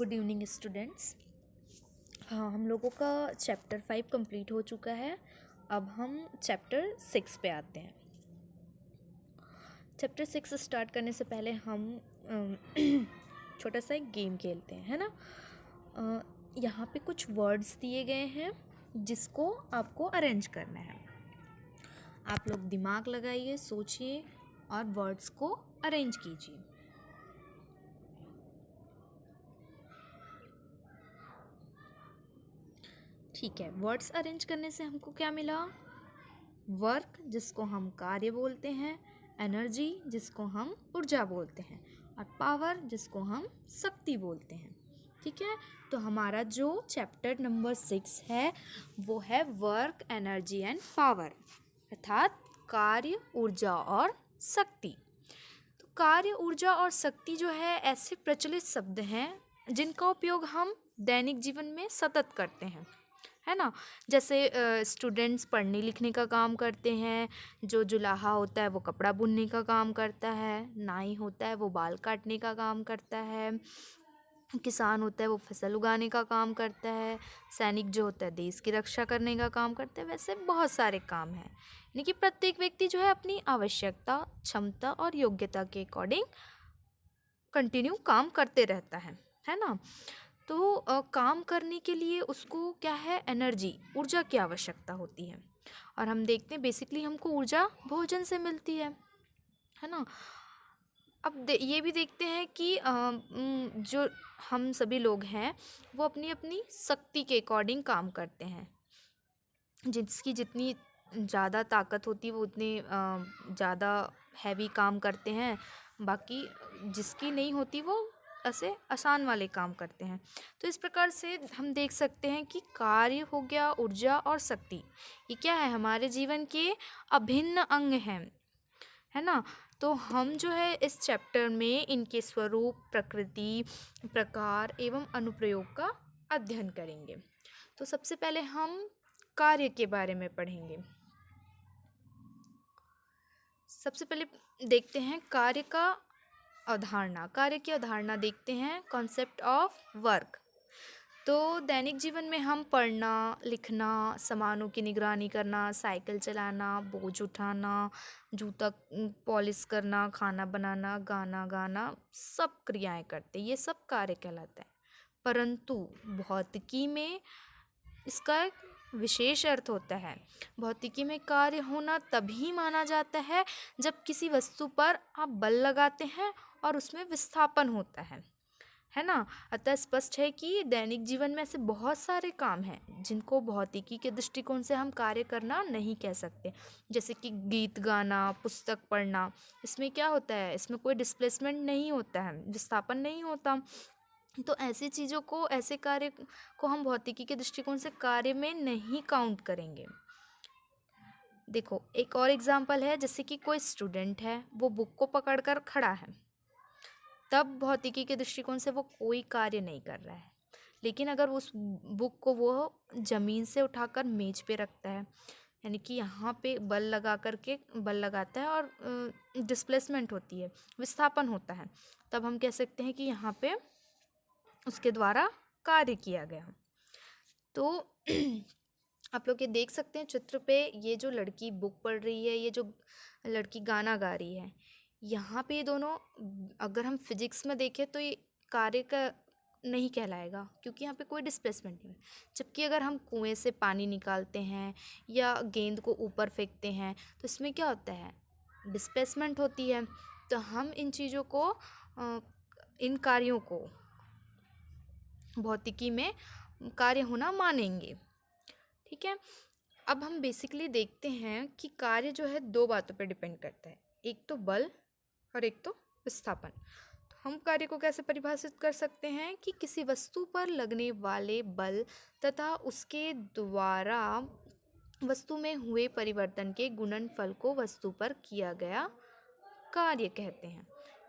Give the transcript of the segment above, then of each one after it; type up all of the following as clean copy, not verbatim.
Good evening students. हाँ, हम लोगों का चैप्टर 5 कंप्लीट हो चुका है। अब हम चैप्टर 6 पे आते हैं। चैप्टर 6 स्टार्ट करने से पहले हम छोटा सा एक गेम खेलते हैं, है ना। यहाँ पे कुछ वर्ड्स दिए गए हैं जिसको आपको अरेंज करना है। आप लोग दिमाग लगाइए, सोचिए और वर्ड्स को अरेंज कीजिए। ठीक है, वर्ड्स अरेंज करने से हमको क्या मिला? वर्क, जिसको हम कार्य बोलते हैं, एनर्जी, जिसको हम ऊर्जा बोलते हैं, और पावर, जिसको हम शक्ति बोलते हैं। ठीक है, तो हमारा जो चैप्टर नंबर 6 है वो है वर्क, एनर्जी एंड पावर, अर्थात कार्य, ऊर्जा और शक्ति। तो कार्य, ऊर्जा और शक्ति जो है ऐसे प्रचलित शब्द हैं जिनका उपयोग हम दैनिक जीवन में सतत करते हैं, है ना। जैसे स्टूडेंट्स पढ़ने लिखने का काम करते हैं, जो जुलाहा होता है वो कपड़ा बुनने का काम करता है, नाई होता है वो बाल काटने का काम करता है, किसान होता है वो फसल उगाने का काम करता है, सैनिक जो होता है देश की रक्षा करने का काम करता है। वैसे बहुत सारे काम हैं, यानी कि प्रत्येक व्यक्ति जो है अपनी आवश्यकता, क्षमता और योग्यता के अकॉर्डिंग कंटिन्यू काम करते रहता है ना। तो काम करने के लिए उसको क्या है, एनर्जी, ऊर्जा की आवश्यकता होती है। और हम देखते हैं बेसिकली हमको ऊर्जा भोजन से मिलती है ना। अब ये भी देखते हैं कि जो हम सभी लोग हैं वो अपनी अपनी शक्ति के अकॉर्डिंग काम करते हैं। जिसकी जितनी ज़्यादा ताकत होती है वो उतने ज़्यादा हैवी काम करते हैं, बाकी जिसकी नहीं होती वो ऐसे आसान वाले काम करते हैं। तो इस प्रकार से हम देख सकते हैं कि कार्य हो गया, ऊर्जा और शक्ति, ये क्या है, हमारे जीवन के अभिन्न अंग हैं, है ना। तो हम जो है इस चैप्टर में इनके स्वरूप, प्रकृति, प्रकार एवं अनुप्रयोग का अध्ययन करेंगे। तो सबसे पहले हम कार्य के बारे में पढ़ेंगे। सबसे पहले देखते हैं कार्य का अवधारणा। कार्य की अवधारणा देखते हैं, कॉन्सेप्ट ऑफ वर्क। तो दैनिक जीवन में हम पढ़ना, लिखना, सामानों की निगरानी करना, साइकिल चलाना, बोझ उठाना, जूता पॉलिश करना, खाना बनाना, गाना गाना, सब क्रियाएं करते, ये सब कार्य कहलाता है। परंतु भौतिकी में इसका एक विशेष अर्थ होता है। भौतिकी में कार्य होना तभी माना जाता है जब किसी वस्तु पर आप बल लगाते हैं और उसमें विस्थापन होता है ना। अतः स्पष्ट है कि दैनिक जीवन में ऐसे बहुत सारे काम हैं जिनको भौतिकी के दृष्टिकोण से हम कार्य करना नहीं कह सकते। जैसे कि गीत गाना, पुस्तक पढ़ना, इसमें क्या होता है, इसमें कोई डिस्प्लेसमेंट नहीं होता है, विस्थापन नहीं होता। तो ऐसी चीज़ों को, ऐसे कार्य को हम भौतिकी के दृष्टिकोण से कार्य में नहीं काउंट करेंगे। देखो एक और एग्जाम्पल है, जैसे कि कोई स्टूडेंट है, वो बुक को पकड़कर खड़ा है, तब भौतिकी के दृष्टिकोण से वो कोई कार्य नहीं कर रहा है। लेकिन अगर उस बुक को वो ज़मीन से उठाकर मेज पे रखता है, यानी कि यहाँ पे बल लगा करके बल लगाता है और डिस्प्लेसमेंट होती है, विस्थापन होता है, तब हम कह सकते हैं कि यहाँ पे उसके द्वारा कार्य किया गया। तो आप लोग ये देख सकते हैं चित्र पे, ये जो लड़की बुक पढ़ रही है, ये जो लड़की गाना गा रही है, यहाँ पे ये दोनों, अगर हम फिजिक्स में देखें तो ये कार्य का नहीं कहलाएगा, क्योंकि यहाँ पे कोई डिस्प्लेसमेंट नहीं है। जबकि अगर हम कुएं से पानी निकालते हैं या गेंद को ऊपर फेंकते हैं तो इसमें क्या होता है, डिस्प्लेसमेंट होती है। तो हम इन चीज़ों को, इन कार्यों को भौतिकी में कार्य होना मानेंगे। ठीक है, अब हम बेसिकली देखते हैं कि कार्य जो है दो बातों पर डिपेंड करता है, एक तो बल और एक तो विस्थापन। तो हम कार्य को कैसे परिभाषित कर सकते हैं कि किसी वस्तु पर लगने वाले बल तथा उसके द्वारा वस्तु में हुए परिवर्तन के गुणनफल को वस्तु पर किया गया कार्य कहते हैं।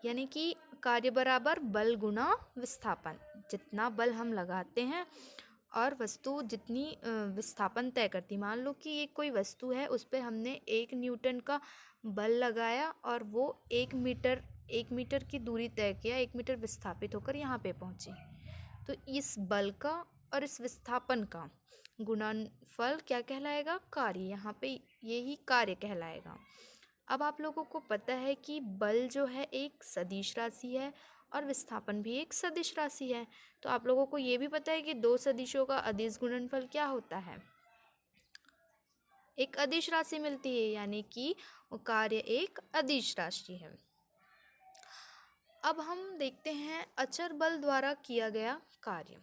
यानी कि कार्य बराबर बल गुणा विस्थापन। जितना बल हम लगाते हैं और वस्तु जितनी विस्थापन तय करती, मान लो कि ये कोई वस्तु है, उस पर हमने 1 न्यूटन का बल लगाया और वो 1 मीटर की दूरी तय किया, 1 मीटर विस्थापित होकर यहाँ पे पहुँची। तो इस बल का और इस विस्थापन का गुणनफल क्या कहलाएगा? कार्य। यहाँ पे यही कार्य कहलाएगा। अब आप लोगों को पता है कि बल जो है एक सदिश राशि है और विस्थापन भी एक सदिश राशि है। तो आप लोगों को ये भी पता है कि दो सदिशों का अदिश गुणनफल क्या होता है? एक अदिश राशि मिलती है, यानी कि वो कार्य एक अदिश राशि है। अब हम देखते हैं अचर बल द्वारा किया गया कार्य।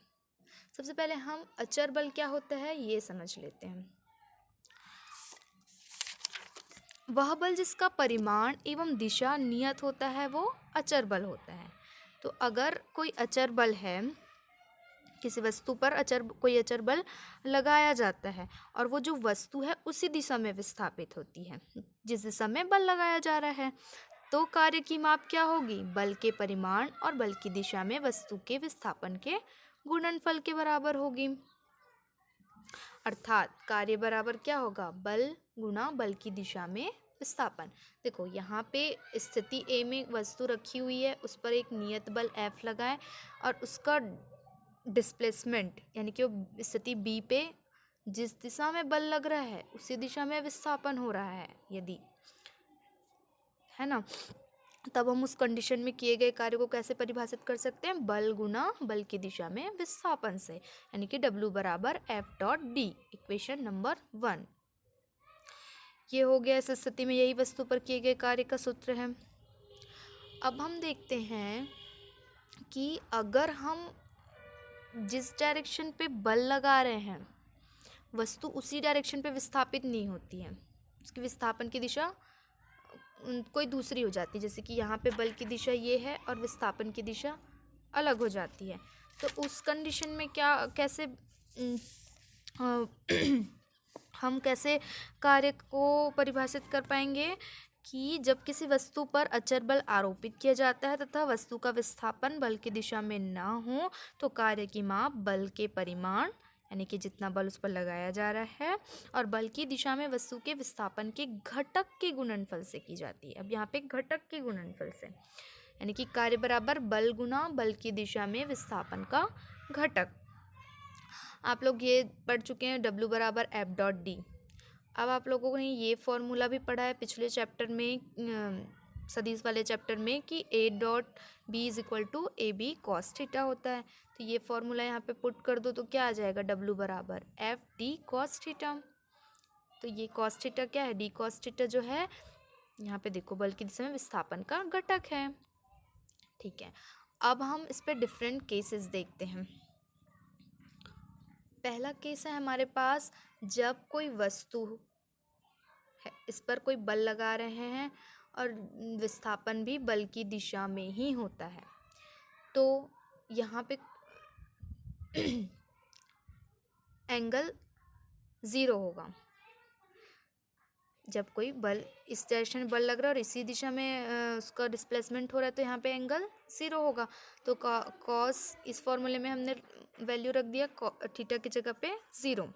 सबसे पहले हम अचर बल क्या होता है ये समझ लेते हैं। वह बल जिसका परिमाण एवं दिशा नियत होता है वो अचर बल होता है। तो अगर कोई अचर बल है, किसी वस्तु पर कोई अचर बल लगाया जाता है और वो जो वस्तु है उसी दिशा में विस्थापित होती है जिस दिशा में बल लगाया जा रहा है, तो कार्य की माप क्या होगी? बल के परिमाण और बल की दिशा में वस्तु के विस्थापन के गुणनफल के बराबर होगी। अर्थात कार्य बराबर क्या होगा? बल गुणा बल की दिशा में विस्थापन। देखो यहाँ पे स्थिति ए में वस्तु रखी हुई है, उस पर एक नियत बल F लगाएं और उसका डिस्प्लेसमेंट यानी कि वो स्थिति बी पे जिस दिशा में बल लग रहा है उसी दिशा में विस्थापन हो रहा है यदि, है ना, तब हम उस कंडीशन में किए गए कार्य को कैसे परिभाषित कर सकते हैं? बल गुना बल की दिशा में विस्थापन से, यानी कि W बराबर F.D, इक्वेशन नंबर 1। ये हो गया। इस स्थिति में यही वस्तु पर किए गए कार्य का सूत्र है। अब हम देखते हैं कि अगर हम जिस डायरेक्शन पे बल लगा रहे हैं वस्तु उसी डायरेक्शन पे विस्थापित नहीं होती है, उसकी विस्थापन की दिशा कोई दूसरी हो जाती है, जैसे कि यहाँ पे बल की दिशा ये है और विस्थापन की दिशा अलग हो जाती है, तो उस कंडीशन में कैसे हम कैसे कार्य को परिभाषित कर पाएंगे कि जब किसी वस्तु पर अचर बल आरोपित किया जाता है तथा वस्तु का विस्थापन बल की दिशा में ना हो तो कार्य की माप बल के परिमाण यानी कि जितना बल उस पर लगाया जा रहा है और बल की दिशा में वस्तु के विस्थापन के घटक के गुणनफल से की जाती है। अब यहाँ पे घटक के गुणनफल से, यानी कि कार्य बराबर बल गुना बल की दिशा में विस्थापन का घटक। आप लोग ये पढ़ चुके हैं W बराबर F.D। अब आप लोगों ने ये फॉर्मूला भी पढ़ा है पिछले चैप्टर में, सदिश वाले चैप्टर में, कि A.B is equal to AB cos theta होता है। तो ये फॉर्मूला यहाँ पे पुट कर दो तो क्या आ जाएगा? W बराबर F.D cos थीटा। तो ये cos थीटा क्या है? D cos थीटा जो है यहाँ पे देखो बल की दिशा में विस्थापन का घटक है। ठीक है, अब हम इस पे डिफरेंट केसेस देखते हैं। पहला केस है हमारे पास, जब कोई वस्तु है इस पर कोई बल लगा रहे हैं और विस्थापन भी बल की दिशा में ही होता है, तो यहाँ पे एंगल 0 होगा। जब कोई बल इस डायरेक्शन में बल लग रहा है और इसी दिशा में उसका डिस्प्लेसमेंट हो रहा है तो यहाँ पे एंगल 0 होगा। तो कॉस इस फॉर्मूले में हमने वैल्यू रख दिया थीटा की जगह पे 0।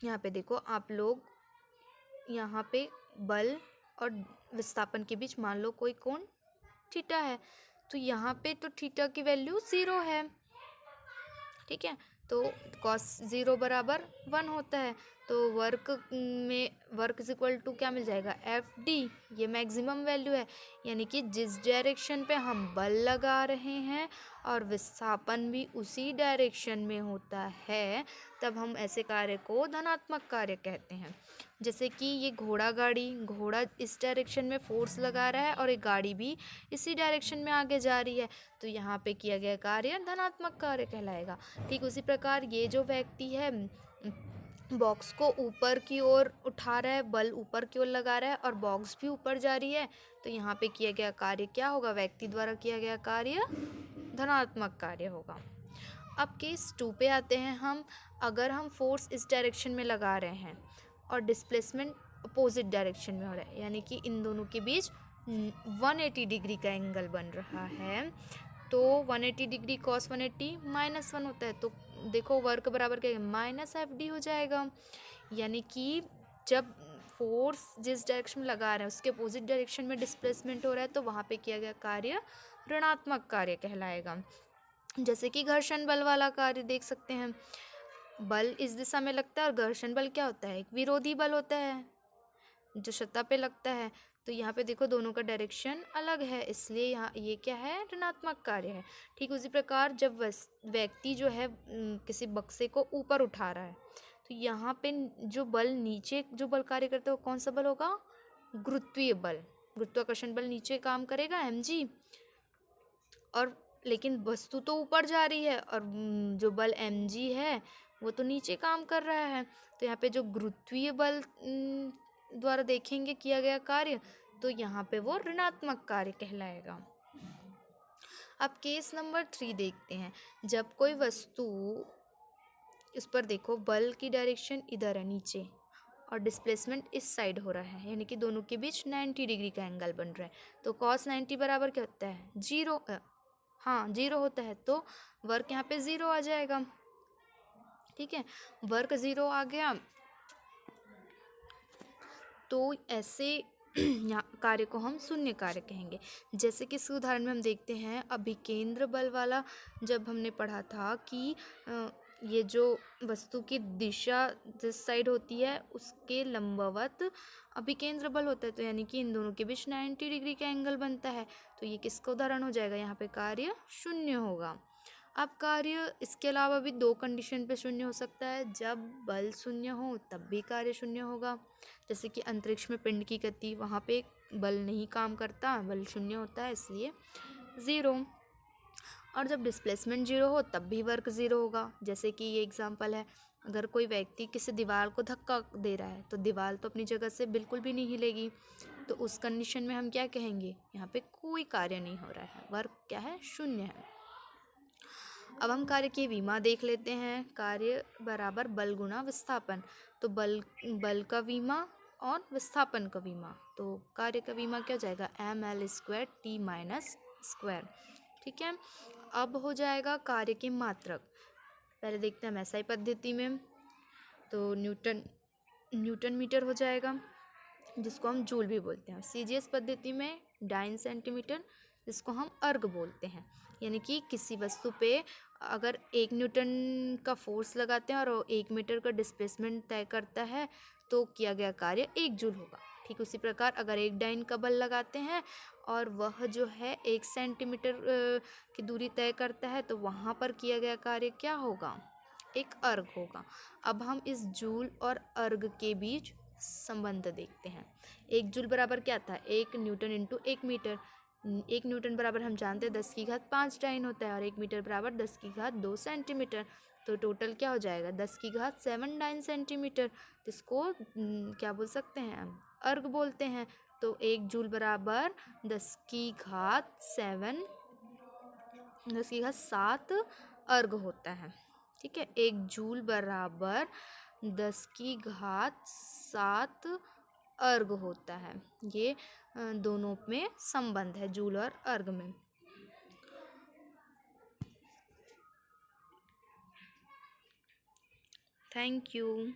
यहाँ पे देखो आप लोग, यहाँ पे बल और विस्थापन के बीच मान लो कोई कोण थीटा है, तो यहाँ पे तो थीटा की वैल्यू 0 है। ठीक है, तो cos 0 बराबर 1 होता है, तो वर्क इज इक्वल टू क्या मिल जाएगा? F.D। ये मैक्सिमम वैल्यू है, यानी कि जिस डायरेक्शन पे हम बल लगा रहे हैं और विस्थापन भी उसी डायरेक्शन में होता है तब हम ऐसे कार्य को धनात्मक कार्य कहते हैं। जैसे कि ये घोड़ा इस डायरेक्शन में फोर्स लगा रहा है और एक गाड़ी भी इसी डायरेक्शन में आगे जा रही है, तो यहाँ पे किया गया कार्य धनात्मक कार्य कहलाएगा। ठीक उसी प्रकार ये जो व्यक्ति है बॉक्स को ऊपर की ओर उठा रहा है, बल ऊपर की ओर लगा रहा है और बॉक्स भी ऊपर जा रही है, तो यहाँ पे किया गया कार्य क्या होगा? व्यक्ति द्वारा किया गया कार्य धनात्मक कार्य होगा। अब केस 2 पे आते हैं हम। अगर हम फोर्स इस डायरेक्शन में लगा रहे हैं और डिस्प्लेसमेंट अपोजिट डायरेक्शन में हो रहा है, यानी कि इन दोनों के बीच 180 डिग्री का एंगल बन रहा है, तो 180 डिग्री cos 180 -1 होता है, तो देखो वर्क बराबर क्या है? -F.D हो जाएगा। यानी कि जब फोर्स जिस डायरेक्शन में लगा रहे हैं उसके अपोजिट डायरेक्शन में डिस्प्लेसमेंट हो रहा है तो वहाँ पे किया गया कार्य ऋणात्मक कार्य कहलाएगा। जैसे कि घर्षण बल वाला कार्य देख सकते हैं, बल इस दिशा में लगता है और घर्षण बल क्या होता है, एक विरोधी बल होता है जो सतह पे लगता है। तो यहाँ पे देखो दोनों का डायरेक्शन अलग है, इसलिए यहाँ ये क्या है, ऋणात्मक कार्य है। ठीक उसी प्रकार जब व्यक्ति जो है किसी बक्से को ऊपर उठा रहा है, तो यहाँ पे जो बल नीचे जो बल कार्य करता है वो कौन सा बल होगा, गुरुत्वीय बल, गुरुत्वाकर्षण बल नीचे काम करेगा mg, और लेकिन वस्तु तो ऊपर जा रही है और जो बल mg है वो तो नीचे काम कर रहा है। तो यहाँ पे जो गुरुत्वीय बल द्वारा देखेंगे किया गया कार्य, तो यहाँ पे वो ऋणात्मक कार्य कहलाएगा। अब केस नंबर 3 देखते हैं। जब कोई वस्तु, इस पर देखो बल की डायरेक्शन इधर है नीचे और डिस्प्लेसमेंट इस साइड हो रहा है, यानी कि दोनों के बीच 90 डिग्री का एंगल बन रहा है। तो cos 90 बराबर क्या होता है, 0, हाँ 0 होता है। तो वर्क यहाँ पे 0 आ जाएगा। ठीक है, वर्क 0 आ गया। तो ऐसे यहाँ कार्य को हम शून्य कार्य कहेंगे। जैसे कि इस उदाहरण में हम देखते हैं अभिकेंद्र बल वाला, जब हमने पढ़ा था कि ये जो वस्तु की दिशा जिस साइड होती है उसके लंबवत अभिकेंद्र बल होता है, तो यानी कि इन दोनों के बीच 90 डिग्री का एंगल बनता है। तो ये किसका उदाहरण हो जाएगा, यहाँ पे कार्य शून्य होगा। अब कार्य इसके अलावा भी 2 कंडीशन पे शून्य हो सकता है, जब बल शून्य हो तब भी कार्य शून्य होगा। जैसे कि अंतरिक्ष में पिंड की गति, वहाँ पे बल नहीं काम करता, बल शून्य होता है इसलिए 0। और जब डिस्प्लेसमेंट 0 हो तब भी वर्क 0 होगा। जैसे कि ये एग्जांपल है, अगर कोई व्यक्ति किसी दीवार को धक्का दे रहा है तो दीवार तो अपनी जगह से बिल्कुल भी नहीं हिलेगी, तो उस कंडीशन में हम क्या कहेंगे, यहाँ पे कोई कार्य नहीं हो रहा है, वर्क क्या है, शून्य है। अब हम कार्य की विमा देख लेते हैं। कार्य बराबर बल गुणा विस्थापन। तो बल का विमा और विस्थापन का विमा, तो कार्य का विमा क्या हो जाएगा, ml² t माइनस स्क्वायर। ठीक है, अब हो जाएगा कार्य के मात्रक। पहले देखते हैं हम SI पद्धति में, तो न्यूटन मीटर हो जाएगा, जिसको हम जूल भी बोलते हैं। CGS पद्धति में डाइन सेंटीमीटर, जिसको हम अर्ग बोलते हैं। यानी कि किसी वस्तु पे अगर 1 न्यूटन का फोर्स लगाते हैं और 1 मीटर का डिस्प्लेसमेंट तय करता है, तो किया गया कार्य 1 जूल होगा। ठीक उसी प्रकार अगर 1 डाइन का बल लगाते हैं और वह जो है 1 सेंटीमीटर की दूरी तय करता है, तो वहाँ पर किया गया कार्य क्या होगा, एक अर्ग होगा। अब हम इस जूल और अर्ग के बीच संबंध देखते हैं। 1 जूल बराबर क्या था, 1 न्यूटन इंटू 1 मीटर। 1 न्यूटन बराबर हम जानते हैं 10⁵ डाइन होता है, और 1 मीटर बराबर 10⁵2 सेंटीमीटर। तो टोटल क्या हो जाएगा, 10⁵7 डाइन सेंटीमीटर। इसको क्या बोल सकते हैं हम, अर्ग बोलते हैं। तो 1 जूल बराबर 10⁵7 अर्ग होता है। ठीक है, 1 जूल बराबर 10⁵7 अर्ग होता है। ये दोनों में संबंध है, जूल और अर्ग में। Thank you.